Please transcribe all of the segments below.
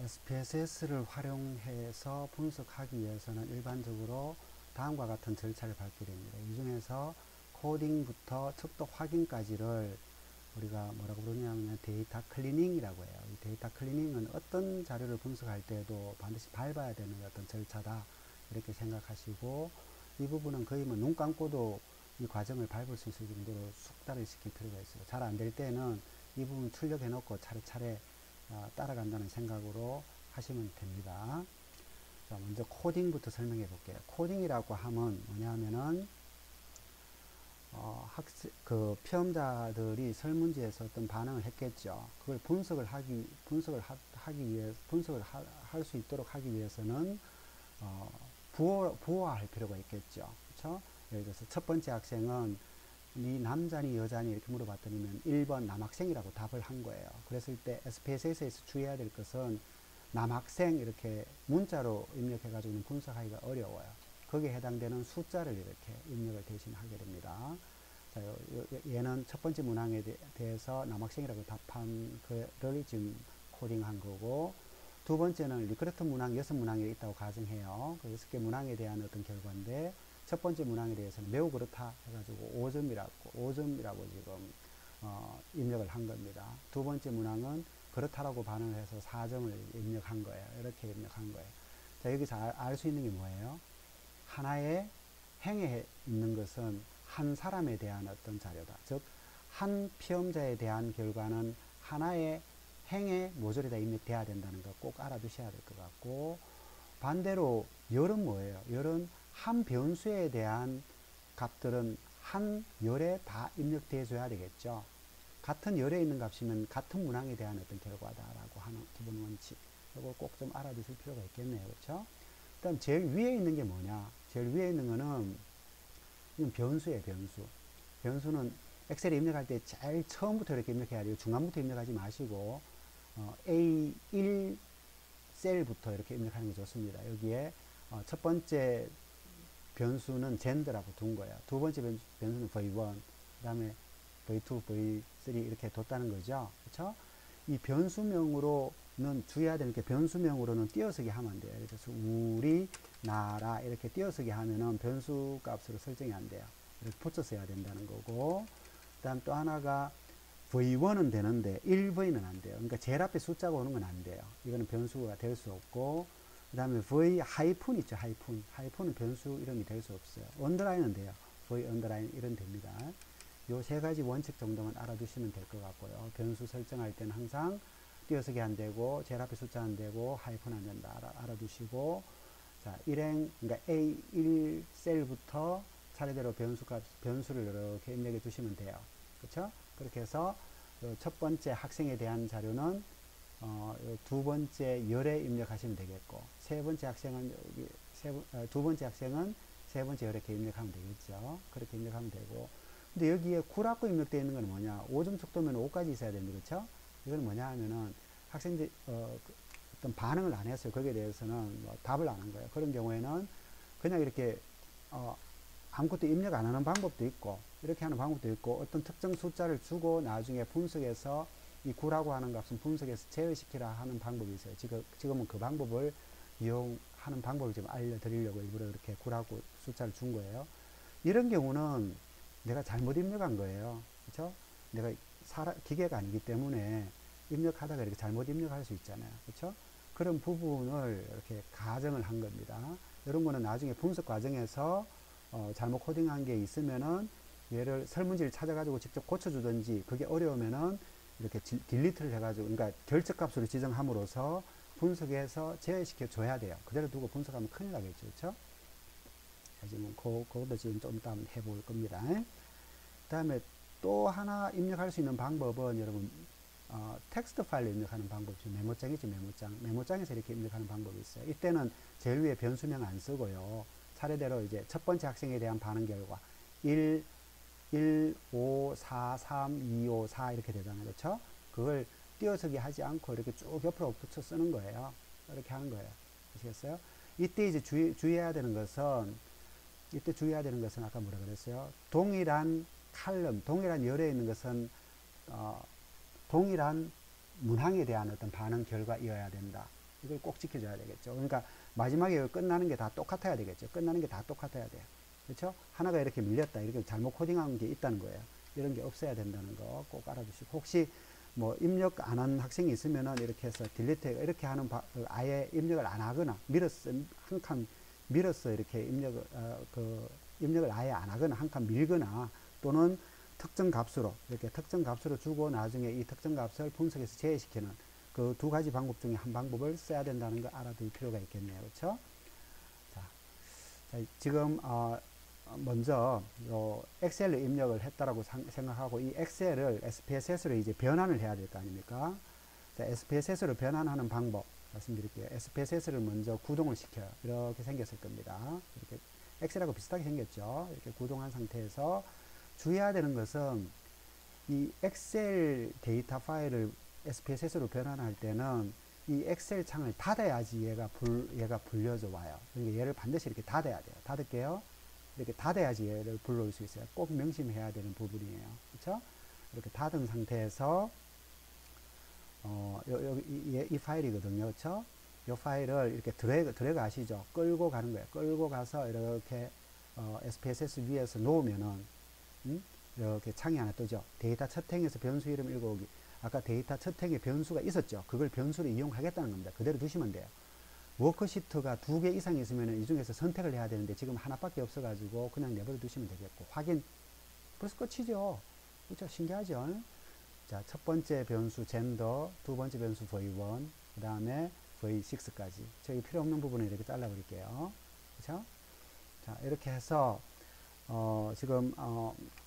SPSS를 활용해서 분석하기 위해서는 일반적으로 다음과 같은 절차를 밟게 됩니다. 이 중에서 코딩부터 척도 확인까지를 우리가 뭐라고 부르냐면 데이터 클리닝이라고 해요. 이 데이터 클리닝은 어떤 자료를 분석할 때도 반드시 밟아야 되는 어떤 절차다, 이렇게 생각하시고, 이 부분은 거의 뭐 눈 감고도 이 과정을 밟을 수 있을 정도로 숙달을 시킬 필요가 있어요. 잘 안 될 때는 이 부분 출력해 놓고 차례차례 따라간다는 생각으로 하시면 됩니다. 자, 먼저 코딩부터 설명해 볼게요. 코딩이라고 하면 뭐냐면은 피험자들이 설문지에서 어떤 반응을 했겠죠. 그걸 분석을 할 수 있도록 하기 위해서는 부호화할 필요가 있겠죠. 그렇죠? 예를 들어서 첫 번째 학생은 네 남자니 여자니 이렇게 물어봤더니면 1번 남학생이라고 답을 한 거예요. 그랬을 때 SPSS에서 주의해야 될 것은 남학생 이렇게 문자로 입력해가지고는 분석하기가 어려워요. 거기에 해당되는 숫자를 이렇게 입력을 대신 하게 됩니다. 자, 얘는 첫 번째 문항에 대해서 남학생이라고 답한 거를 지금 코딩한 거고, 두 번째는 리크루트 문항 6문항이 있다고 가정해요. 그 6개 문항에 대한 어떤 결과인데, 첫 번째 문항에 대해서는 매우 그렇다 해가지고 5점이라고 지금 입력을 한 겁니다. 두 번째 문항은 그렇다라고 반응을 해서 4점을 입력한 거예요. 이렇게 입력한 거예요. 자, 여기서 알 수 있는 게 뭐예요? 하나의 행에 있는 것은 한 사람에 대한 어떤 자료다. 즉, 한 피험자에 대한 결과는 하나의 행의 모듈에다 입력돼야 된다는 거 꼭 알아두셔야 될 것 같고, 반대로 열은 뭐예요? 열은 한 변수에 대한 값들은 한 열에 다 입력돼 줘야 되겠죠. 같은 열에 있는 값이면 같은 문항에 대한 어떤 결과다라고 하는 기본 원칙, 이걸 꼭 좀 알아두실 필요가 있겠네요. 그렇죠? 그다음 제일 위에 있는 게 뭐냐? 제일 위에 있는 거는 이건 변수예요. 변수는 엑셀에 입력할 때 제일 처음부터 이렇게 입력해야 돼요. 중간부터 입력하지 마시고 A1 셀부터 이렇게 입력하는 게 좋습니다. 여기에 첫 번째 변수는 젠더라고 둔 거예요. 두 번째 변수는 V1, 그 다음에 V2, V3 이렇게 뒀다는 거죠. 그렇죠? 이 변수명으로는 주의해야 되는 게, 변수명으로는 띄어쓰기 하면 안 돼요. 그래서 우리나라 이렇게 띄어쓰기 하면은 변수 값으로 설정이 안 돼요. 이렇게 붙여서 해야 된다는 거고, 그 다음 또 하나가 V1은 되는데 1V는 안 돼요. 그러니까 제일 앞에 숫자가 오는 건 안 돼요. 이거는 변수가 될 수 없고, 그 다음에 V 하이픈 있죠. 하이픈은 변수 이름이 될 수 없어요. 언더라인은 돼요. V 언더라인 이런 됩니다. 요 세 가지 원칙 정도만 알아두시면 될 것 같고요. 변수 설정할 때는 항상 띄어쓰기 안 되고, 제일 앞에 숫자 안 되고, 하이픈 안 된다. 알아두시고, 자, 그러니까 A1 셀부터 차례대로 변수를 이렇게 입력해 주시면 돼요. 그렇죠? 그렇게 해서 첫 번째 학생에 대한 자료는 두 번째 열에 입력하시면 되겠고, 세 번째 학생은 두 번째 학생은 세 번째 열에 이렇게 입력하면 되겠죠. 그렇게 입력하면 되고, 근데 여기에 9라고 입력되어 있는 건 뭐냐? 5점 척도면 5까지 있어야 됩니다. 그렇죠? 이건 뭐냐 하면은 학생들 어떤 반응을 안 했어요. 거기에 대해서는 뭐 답을 안 한 거예요. 그런 경우에는 그냥 이렇게 아무것도 입력 안 하는 방법도 있고, 이렇게 하는 방법도 있고, 어떤 특정 숫자를 주고 나중에 분석해서 이 9라고 하는 값은 분석해서 제어시키라 하는 방법이 있어요. 지금은 그 방법을 이용하는 방법을 지금 알려드리려고 일부러 이렇게 9라고 숫자를 준 거예요. 이런 경우는 내가 잘못 입력한 거예요. 그렇죠? 내가 기계가 아니기 때문에 입력하다가 이렇게 잘못 입력할 수 있잖아요. 그렇죠? 그런 부분을 이렇게 가정을 한 겁니다. 이런 거는 나중에 분석 과정에서 잘못 코딩한 게 있으면은 얘를 설문지를 찾아가지고 직접 고쳐주든지, 그게 어려우면은 이렇게 딜리트를 해가지고, 그러니까 결정값으로 지정함으로써 분석해서 제어시켜 줘야 돼요. 그대로 두고 분석하면 큰일 나겠죠. 그렇죠? 지금 그것도 지금 좀 이따 해볼 겁니다. 그 다음에 또 하나 입력할 수 있는 방법은 여러분 텍스트 파일로 입력하는 방법이죠. 메모장이죠. 메모장에서 이렇게 입력하는 방법이 있어요. 이때는 제일 위에 변수명 안 쓰고요. 차례대로 이제 첫 번째 학생에 대한 반응 결과 1, 5, 4, 3, 2, 5, 4 이렇게 되잖아요. 그렇죠? 그걸 띄어쓰기 하지 않고 이렇게 쭉 옆으로 붙여 쓰는 거예요. 이렇게 하는 거예요. 아시겠어요? 이때 이제 주의해야 되는 것은 아까 뭐라 그랬어요? 동일한 칼럼, 동일한 열에 있는 것은 동일한 문항에 대한 어떤 반응 결과이어야 된다. 이걸 꼭 지켜줘야 되겠죠. 그러니까 마지막에 끝나는 게 다 똑같아야 되겠죠. 끝나는 게 다 똑같아야 돼요. 그렇죠? 하나가 이렇게 밀렸다, 이렇게 잘못 코딩한 게 있다는 거예요. 이런 게 없어야 된다는 거 꼭 알아두시고, 혹시 뭐 입력 안 한 학생이 있으면은 이렇게 해서 딜리트, 이렇게 하는 아예 입력을 안 하거나 밀었어, 한 칸 밀었어, 이렇게 입력을 입력을 아예 안 하거나 한 칸 밀거나, 또는 특정 값으로 이렇게 특정 값으로 주고 나중에 이 특정 값을 분석해서 제외시키는 그 두 가지 방법 중에 한 방법을 써야 된다는 거 알아둘 필요가 있겠네요. 그렇죠? 자, 지금 먼저 엑셀로 입력을 했다라고 생각하고, 이 엑셀을 SPSS로 이제 변환을 해야 될 거 아닙니까? 자, SPSS로 변환하는 방법 말씀드릴게요. SPSS를 먼저 구동을 시켜요. 이렇게 생겼을 겁니다. 이렇게 엑셀하고 비슷하게 생겼죠. 이렇게 구동한 상태에서 주의해야 되는 것은, 이 엑셀 데이터 파일을 SPSS로 변환할 때는 이 엑셀 창을 닫아야지 얘가 불려져 와요. 그러니까 얘를 반드시 이렇게 닫아야 돼요. 닫을게요. 이렇게 닫아야지 얘를 불러올 수 있어요. 꼭 명심해야 되는 부분이에요. 그렇죠? 이렇게 닫은 상태에서 이 파일이거든요. 그렇죠? 이 파일을 이렇게 드래그 아시죠? 끌고 가는 거예요. 끌고 가서 이렇게 SPSS 위에서 놓으면은 이렇게 창이 하나 뜨죠. 데이터 첫 행에서 변수 이름 읽어오기. 아까 데이터 첫 행에 변수가 있었죠. 그걸 변수로 이용하겠다는 겁니다. 그대로 두시면 돼요. 워크시트가 2개 이상 있으면 이 중에서 선택을 해야 되는데 지금 하나밖에 없어가지고 그냥 내버려 두시면 되겠고, 확인, 벌써 끝이죠. 그렇죠? 신기하죠? 자, 첫 번째 변수 젠더, 두 번째 변수 v1, 그 다음에 v6까지. 저기 필요 없는 부분을 이렇게 잘라버릴게요. 그렇죠? 자, 이렇게 해서 지금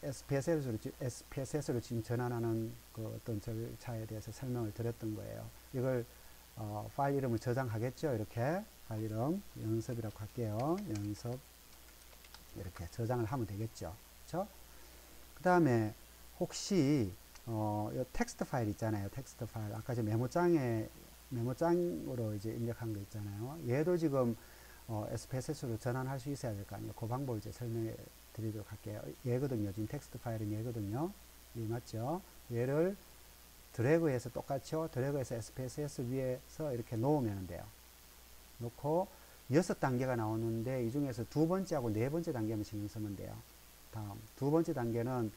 SPSS로 지금 전환하는 그 어떤 절차에 대해서 설명을 드렸던 거예요. 이걸 파일 이름을 저장하겠죠. 이렇게 파일 이름 연습이라고 할게요. 연습, 이렇게 저장을 하면 되겠죠. 그렇죠? 그 다음에 혹시 이 텍스트 파일 있잖아요. 텍스트 파일, 아까 저 메모장으로 이제 입력한 거 있잖아요. 얘도 지금 SPSS로 전환할 수 있어야 될 거 아니에요. 그 방법을 이제 설명해 드리도록 할게요. 얘거든요. 지금 텍스트 파일은 얘거든요. 이 맞죠? 얘를 드래그해서 똑같죠? 드래그해서 SPSS 위에서 이렇게 놓으면 돼요. 놓고 6단계가 나오는데 이 중에서 두 번째하고 네 번째 단계만 신경 쓰면 돼요. 다음 두 번째 단계는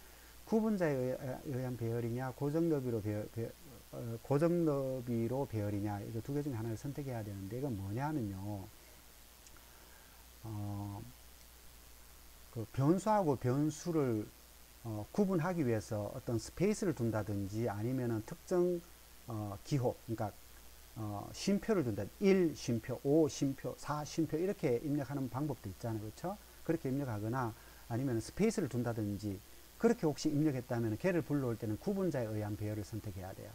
구분자에 의한 배열이냐 고정너비로 배열이냐, 이거 두 개 중에 하나를 선택해야 되는데, 이건 뭐냐면요, 그 변수하고 변수를 구분하기 위해서 어떤 스페이스를 둔다든지 아니면은 특정 기호, 그러니까 쉼표를 둔다. 1 쉼표, 5 쉼표, 4 쉼표 이렇게 입력하는 방법도 있잖아요. 그렇죠? 그렇게 입력하거나 아니면 스페이스를 둔다든지, 그렇게 혹시 입력했다면 걔를 불러올 때는 구분자에 의한 배열을 선택해야 돼요.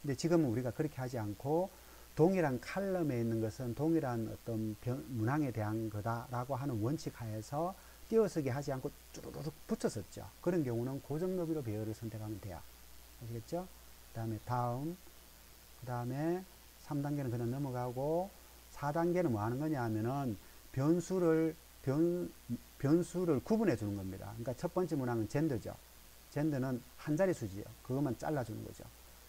근데 지금은 우리가 그렇게 하지 않고 동일한 칼럼에 있는 것은 동일한 어떤 문항에 대한 거다라고 하는 원칙 하에서 띄어쓰기 하지 않고 쭈루룩 붙였었죠. 그런 경우는 고정 너비로 배열을 선택하면 돼요. 아시겠죠? 그 다음에 다음, 그 다음에 3단계는 그냥 넘어가고, 4단계는 뭐 하는 거냐 하면은 변수를 구분해 주는 겁니다. 그러니까 첫 번째 문항은 젠더죠. 젠더는 한 자리 수지요. 그것만 잘라주는 거죠.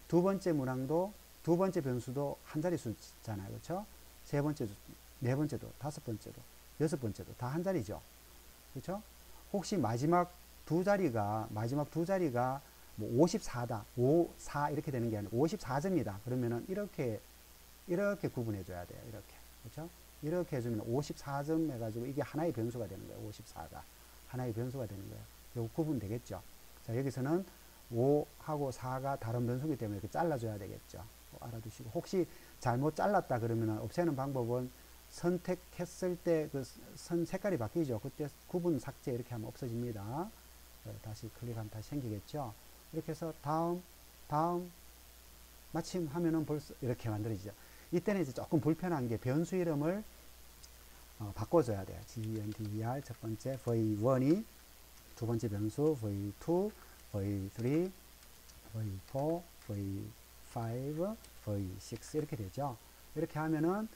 두 번째 문항도, 두 번째 변수도 한 자리 수잖아요. 그렇죠? 세 번째도, 네 번째도, 다섯 번째도, 여섯 번째도 다 한 자리죠. 그렇죠? 혹시 마지막 두 자리가 뭐 54다, 5, 4 이렇게 되는 게 아니라 54점이다. 그러면은 이렇게 구분해 줘야 돼요. 이렇게. 그렇죠? 이렇게 해주면 54점 해가지고 이게 하나의 변수가 되는 거예요. 54가. 하나의 변수가 되는 거예요. 이거 구분 되겠죠? 자, 여기서는 5하고 4가 다른 변수이기 때문에 이렇게 잘라줘야 되겠죠. 알아두시고. 혹시 잘못 잘랐다 그러면 없애는 방법은 선택했을 때 그 선 색깔이 바뀌죠. 그때 구분 삭제 이렇게 하면 없어집니다. 다시 클릭하면 다시 생기겠죠. 이렇게 해서 다음 마침 하면은 벌써 이렇게 만들어지죠. 이때는 이제 조금 불편한 게 변수 이름을 바꿔줘야 돼요. gender 첫 번째 v1이 두 번째 변수 v2, v3, v4, v5, v6 이렇게 되죠. 이렇게 하면은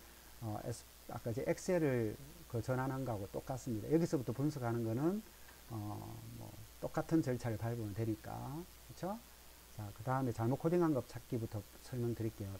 아까 이제 엑셀을 그 전환한 거하고 똑같습니다. 여기서부터 분석하는 거는 뭐 똑같은 절차를 밟으면 되니까. 그렇죠? 자, 그 다음에 잘못 코딩한 것 찾기부터 설명드릴게요.